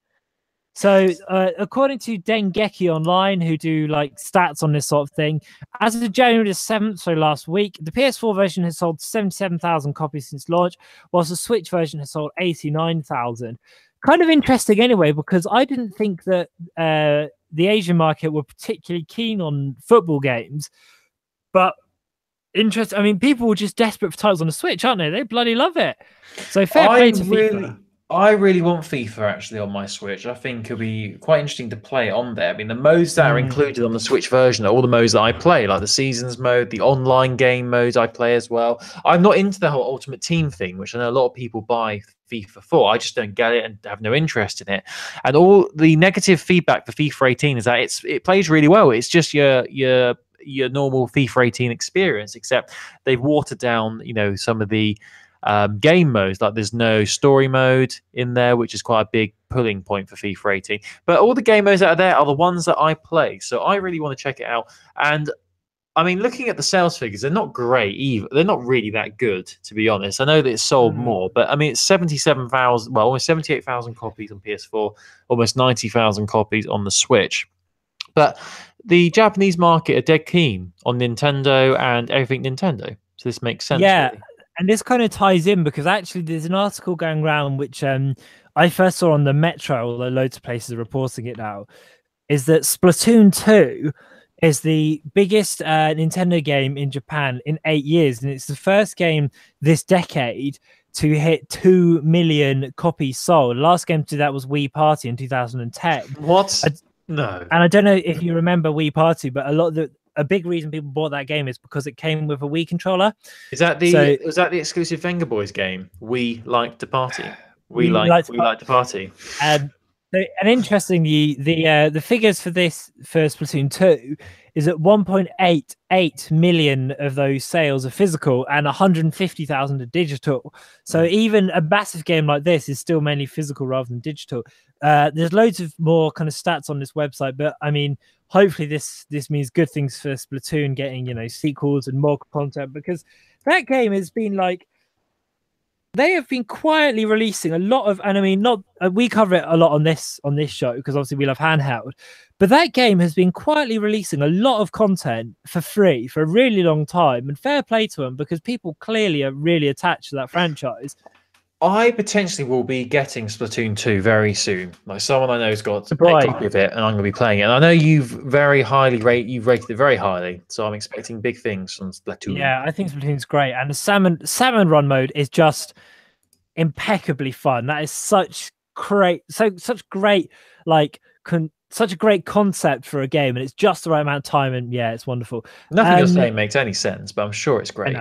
So, according to Dengeki Online, who do like stats on this sort of thing, as of January the 7th, so last week, the PS4 version has sold 77,000 copies since launch, whilst the Switch version has sold 89,000. Kind of interesting anyway, because I didn't think that the Asian market were particularly keen on football games, but interesting. I mean, people were just desperate for titles on the Switch, aren't they? They bloody love it. So fair play to FIFA. I really want FIFA actually on my Switch. I think it'll be quite interesting to play on there. I mean, the modes that are included on the Switch version are all the modes that I play, like the Seasons mode, the online game modes I play as well. I'm not into the whole Ultimate Team thing, which I know a lot of people buy FIFA for. I just don't get it and have no interest in it. And all the negative feedback for FIFA 18 is that it plays really well. It's just your normal FIFA 18 experience, except they've watered down, some of the game modes. Like there's no story mode in there, which is quite a big pulling point for FIFA 18. But all the game modes that are there are the ones that I play, so I really want to check it out. And I mean, looking at the sales figures, they're not great either. They're not really that good, to be honest. I know that it's sold more, but I mean, it's 77,000, well, almost 78,000 copies on PS4, almost 90,000 copies on the Switch. But the Japanese market are dead keen on Nintendo and everything Nintendo, so this makes sense. Yeah. Really. And this kind of ties in because actually there's an article going around which I first saw on the Metro, although loads of places are reporting it now, is that Splatoon 2 is the biggest Nintendo game in Japan in 8 years. And it's the first game this decade to hit 2 million copies sold. The last game to do that was Wii Party in 2010. What? No. And I don't know if you remember Wii Party, but a big reason people bought that game is because it came with a Wii controller. Was that the exclusive Venga Boys game? We like to party. We like to party. And interestingly, the figures for Splatoon 2 is that 1.88 million of those sales are physical and 150,000 are digital. So even a massive game like this is still mainly physical rather than digital. There's loads of more kind of stats on this website, but I mean, hopefully this means good things for Splatoon getting, sequels and more content, because that game has been like, they have been quietly releasing a lot of, and I mean, not we cover it a lot on this show because obviously we love Handheld, but that game has been quietly releasing a lot of content for free for a really long time, and fair play to them because people clearly are really attached to that franchise. I potentially will be getting Splatoon 2 very soon. Like someone I know has got a copy of it, and I'm going to be playing it. And I know you've rated it very highly, so I'm expecting big things from Splatoon. Yeah, I think Splatoon's great, and the salmon run mode is just impeccably fun. That is such great concept for a game, and it's just the right amount of time. And yeah, it's wonderful. Nothing you're saying makes any sense, but I'm sure it's great.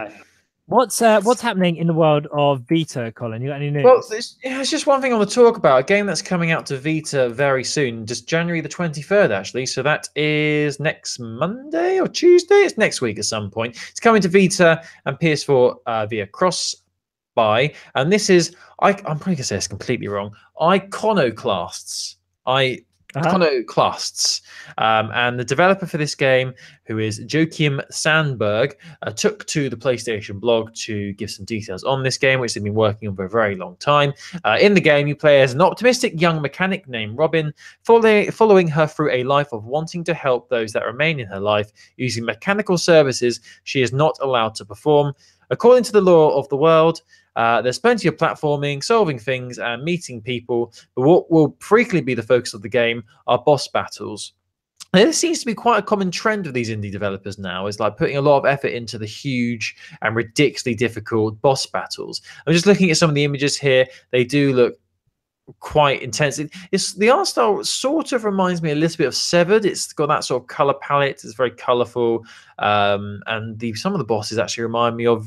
What's happening in the world of Vita, Colin? You got any news? Well, it's just one thing I want to talk about. A game that's coming out to Vita very soon, just January the 23rd, actually. So that is next Monday or Tuesday. It's next week at some point. It's coming to Vita and PS4 via cross-buy. And this is, I'm probably going to say this completely wrong, Iconoclasts. Iconoclasts. And the developer for this game, who is Joachim Sandberg, took to the PlayStation blog to give some details on this game, which they've been working on for a very long time. In the game, you play as an optimistic young mechanic named Robin, following her through a life of wanting to help those that remain in her life using mechanical services she is not allowed to perform. According to the law of the world, there's plenty of platforming, solving things, and meeting people, but what will frequently be the focus of the game are boss battles. There seems to be quite a common trend with these indie developers now, is like putting a lot of effort into the huge and ridiculously difficult boss battles. I'm just looking at some of the images here. They do look quite intense. It's the art style sort of reminds me a little bit of Severed. It's got that sort of color palette. It's very colorful, and some of the bosses actually remind me of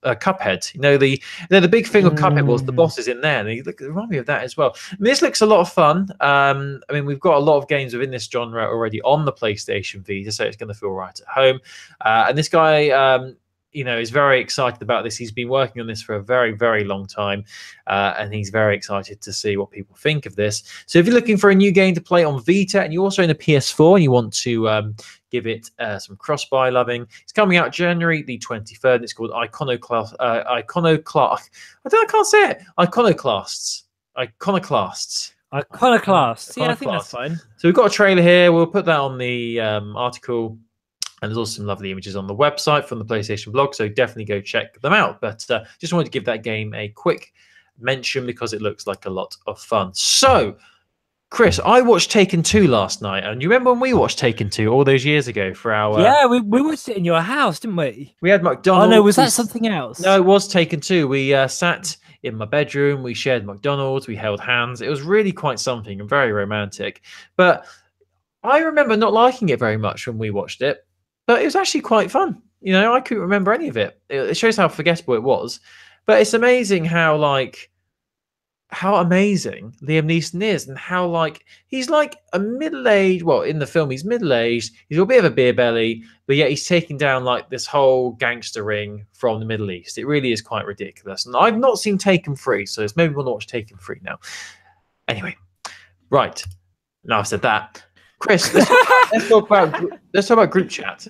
Cuphead. The big thing with Cuphead was the bosses in there, and they remind me of that as well. I mean, this looks a lot of fun. I mean, we've got a lot of games within this genre already on the PlayStation Vita, so it's going to feel right at home. And this guy, is very excited about this. He's been working on this for a very, very long time, and he's very excited to see what people think of this. So if you're looking for a new game to play on Vita, and you also own a PS4 and you want to give it some cross-buy loving, it's coming out January the 23rd. It's called Iconoclast. I can't say it. Iconoclasts. Iconoclasts. Yeah, I think that's fine. So we've got a trailer here. We'll put that on the article. And there's also some lovely images on the website from the PlayStation blog, so definitely go check them out. But just wanted to give that game a quick mention because it looks like a lot of fun. So, Chris, I watched Taken 2 last night, and you remember when we watched Taken 2 all those years ago for our... Yeah, we watched it in your house, didn't we? We had McDonald's. Oh, no, was that something else? No, it was Taken 2. We sat in my bedroom, we shared McDonald's, we held hands. It was really quite something and very romantic. But I remember not liking it very much when we watched it. But it was actually quite fun. I couldn't remember any of it. It shows how forgettable it was. But it's amazing how amazing Liam Neeson is, and how he's like a middle-aged. Well, in the film, he's middle-aged. He's got a bit of a beer belly, but yet he's taking down this whole gangster ring from the Middle East. It really is quite ridiculous. And I've not seen Taken 3, so it's maybe we'll watch Taken 3 now. Anyway, right. Now I've said that. Chris, let's talk about group chat.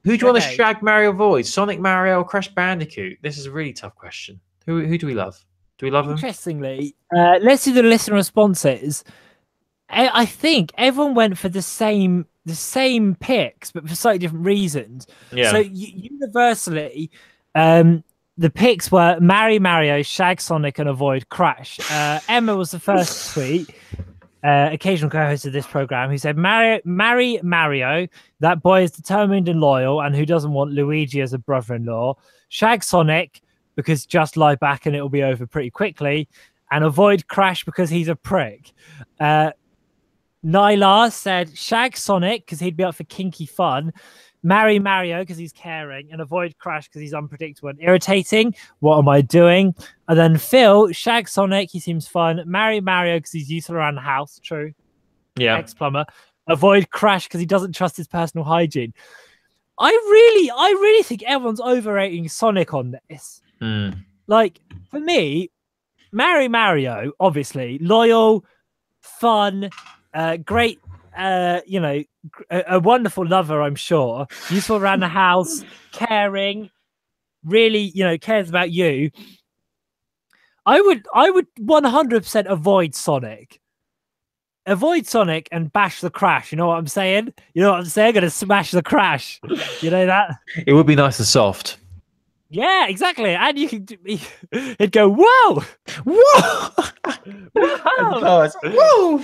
Who do you want to shag, marry, or avoid? Sonic, Mario, or Crash Bandicoot? This is a really tough question. Who do we love? Do we love them? Interestingly, let's do the listener responses. I think everyone went for the same picks, but for slightly different reasons. Yeah. So universally, the picks were marry Mario, shag Sonic, and avoid Crash. Emma was the first tweet. Occasional co-host of this program, who said, marry Mario, that boy is determined and loyal and who doesn't want Luigi as a brother-in-law. Shag Sonic, because just lie back and it'll be over pretty quickly. And avoid Crash because he's a prick. Nyla said, shag Sonic because he'd be up for kinky fun. Marry Mario because he's caring, and avoid Crash because he's unpredictable and irritating. What am I doing? And then Phil, shag Sonic, he seems fun. Marry Mario because he's useful around the house. True. Yeah. Ex-plumber. Avoid Crash because he doesn't trust his personal hygiene. I really think everyone's overrating Sonic on this. For me, marry Mario, obviously. Loyal, fun, great, a wonderful lover, I'm sure. Useful around the house, caring, really, cares about you. I would 100% avoid Sonic. Avoid Sonic and bash the Crash. You know what I'm saying? I'm gonna smash the Crash. You know that? It would be nice and soft. Yeah, exactly. And you could, it'd go, whoa, whoa, wow, whoa.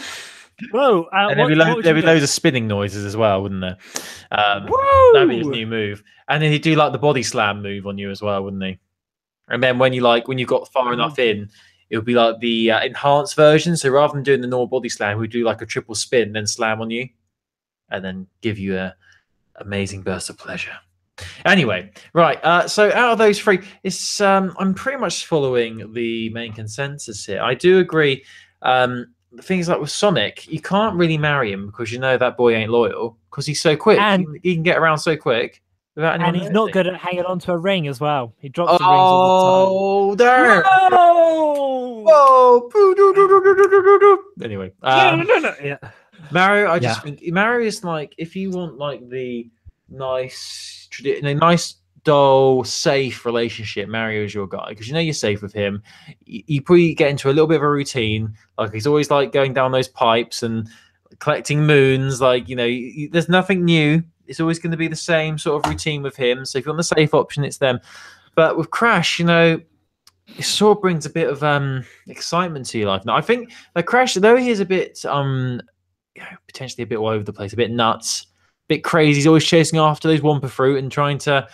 Whoa! And there'd be loads of spinning noises as well, wouldn't there? That'd be his new move. And then he'd do the body slam move on you as well, wouldn't he? And then when you got far enough in, it would be like the enhanced version. So rather than doing the normal body slam, we'd do a triple spin, then slam on you, and then give you a amazing burst of pleasure. Anyway, right. So out of those three, it's I'm pretty much following the main consensus here. I do agree. Things like with Sonic, you can't really marry him because that boy ain't loyal because he's so quick. And he can get around so quick without anyone. And he's not good at hanging on to a ring as well. He drops the rings Oh, all the time. there! Whoa! Anyway, yeah. Mario. I just think Mario is if you want the nice, dull, safe relationship, Mario is your guy because you're safe with him. You probably get into a little bit of a routine. He's always going down those pipes and collecting moons. There's nothing new. It's always going to be the same sort of routine with him. So if you want the safe option, it's them. But with Crash, it sort of brings a bit of excitement to your life. Now I think that Crash, though he is a bit potentially a bit all over the place, a bit nuts, a bit crazy. He's always chasing after those Wampa fruit and trying to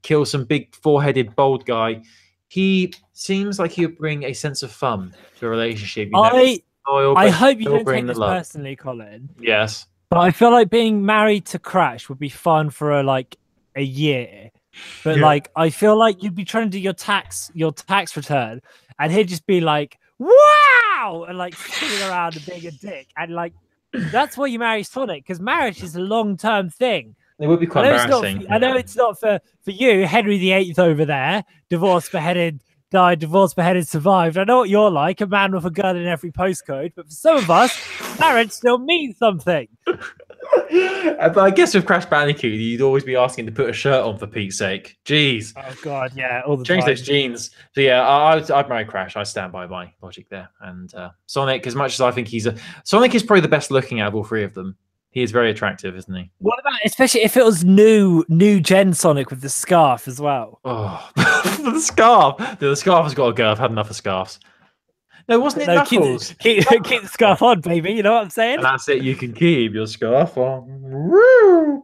kill some big four-headed bald guy. He seems like he would bring a sense of fun to a relationship. I hope you don't take this personally, Colin. Yes. But I feel like being married to Crash would be fun for a year. But I feel like you'd be trying to do your tax return, and he'd just be like, "Wow!" and spinning around and being a dick. And that's why you marry Sonic, because marriage is a long-term thing. It would be quite embarrassing. I know it's not for you, Henry VIII over there, divorced, beheaded, died, divorced, beheaded, survived. I know what you're like, a man with a gun in every postcode. But for some of us, marriage still means something. But I guess with Crash Bandicoot, you'd always be asking to put a shirt on for Pete's sake. Jeez. Oh God, yeah, all the Change time. those jeans. So yeah, I'd marry Crash. I stand by my logic there. And Sonic, as much as I think Sonic is probably the best looking out of all three of them. He is very attractive, isn't he? What about, especially if it was new gen Sonic with the scarf as well? Oh, the scarf. The scarf has got to go. I've had enough of scarves. No, wasn't it Knuckles? Keep the scarf on, baby. You know what I'm saying? And that's it. You can keep your scarf on. Woo!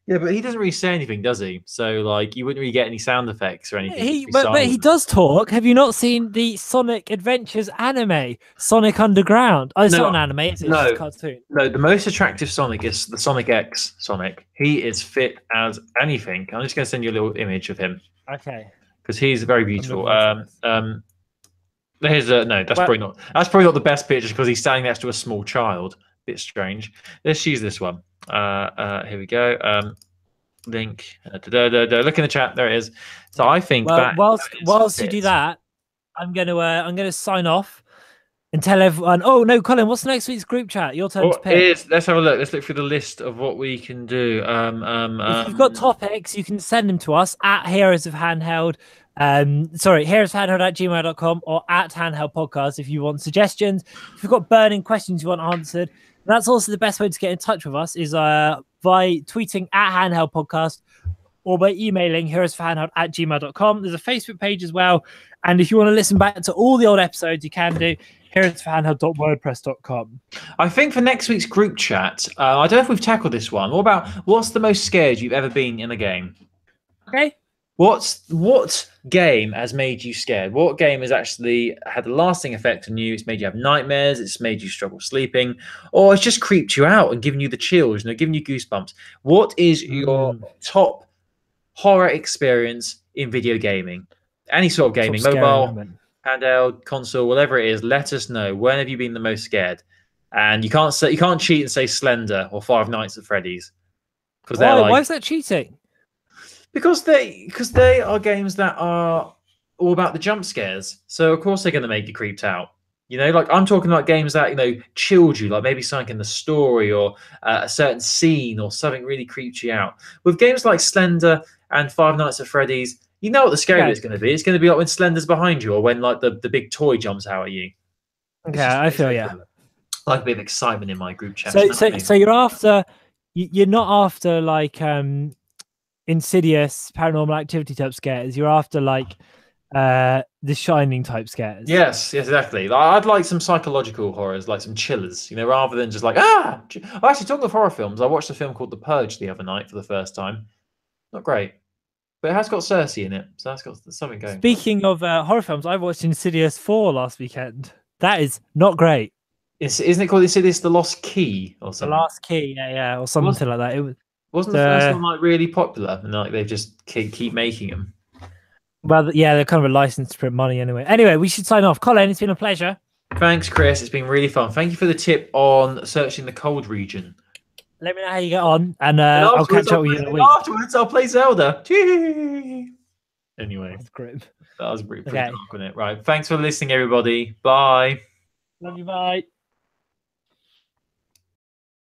Yeah, but he doesn't really say anything, does he? So, you wouldn't really get any sound effects or anything. But he does talk. Have you not seen the Sonic Adventures anime, Sonic Underground? Oh, it's not an anime, it's just a cartoon. No, the most attractive Sonic is the Sonic X Sonic. He is fit as anything. I'm just going to send you a little image of him. Okay. Because he's very beautiful. Here's probably not. That's probably not the best picture because he's standing next to a small child. Bit strange. Let's use this one. Here we go. Link. Look in the chat. There it is. So I think whilst you do that, I'm gonna sign off and tell everyone. Oh no, Colin, what's next week's group chat? Your turn to pick. Let's have a look. Let's look through the list of what we can do. If you've got topics, you can send them to us at Heroes of Handheld. heroesofhandheld@gmail.com or at Handheld Podcast if you want suggestions. If you've got burning questions you want answered. That's also the best way to get in touch with us is by tweeting at Handheld Podcast or by emailing heroesforhandheld@gmail.com. There's a Facebook page as well. And if you want to listen back to all the old episodes, you can do heroesforhandheld.wordpress.com. I think for next week's group chat, I don't know if we've tackled this one. What about what's the most scared you've ever been in a game? Okay. What game has made you scared? What game has actually had a lasting effect on you? It's made you have nightmares. It's made you struggle sleeping, or it's just creeped you out and given you the chills, giving you goosebumps. What is your top horror experience in video gaming? Any sort of gaming, mobile, handheld, console, whatever it is. Let us know. When have you been the most scared? And you can't cheat and say Slender or Five Nights at Freddy's because why is that cheating? Because they are games that are all about the jump scares. So of course they're going to make you creeped out. I'm talking about games that chilled you, like maybe something in the story or a certain scene or something really creeped you out. With games like Slender and Five Nights at Freddy's, you know what the scary bit's going to be. It's going to be like when Slender's behind you or when the big toy jumps out at you. Okay, I feel like a bit of excitement in my group chat. So you're not after Insidious, Paranormal Activity type scares. You're after The Shining type scares. Yes, exactly. I'd like some psychological horrors, like some chillers, rather than just Actually, talking of horror films, I watched a film called The Purge the other night for the first time. Not great, but it has got Cersei in it, so that's got something going. Speaking of horror films, I watched Insidious 4 last weekend. That is not great. Isn't it called Insidious: The Lost Key or something? The Last Key, yeah, or something like that. Wasn't the first one really popular, and they just keep making them? Well, yeah, they're kind of a license to print money anyway. Anyway, we should sign off. Colin, it's been a pleasure. Thanks, Chris. It's been really fun. Thank you for the tip on searching the cold region. Let me know how you get on, and I'll catch up with you in a week. Afterwards, I'll play Zelda. Anyway, that's great. That was pretty dark, wasn't it? Right. Thanks for listening, everybody. Bye. Love you. Bye.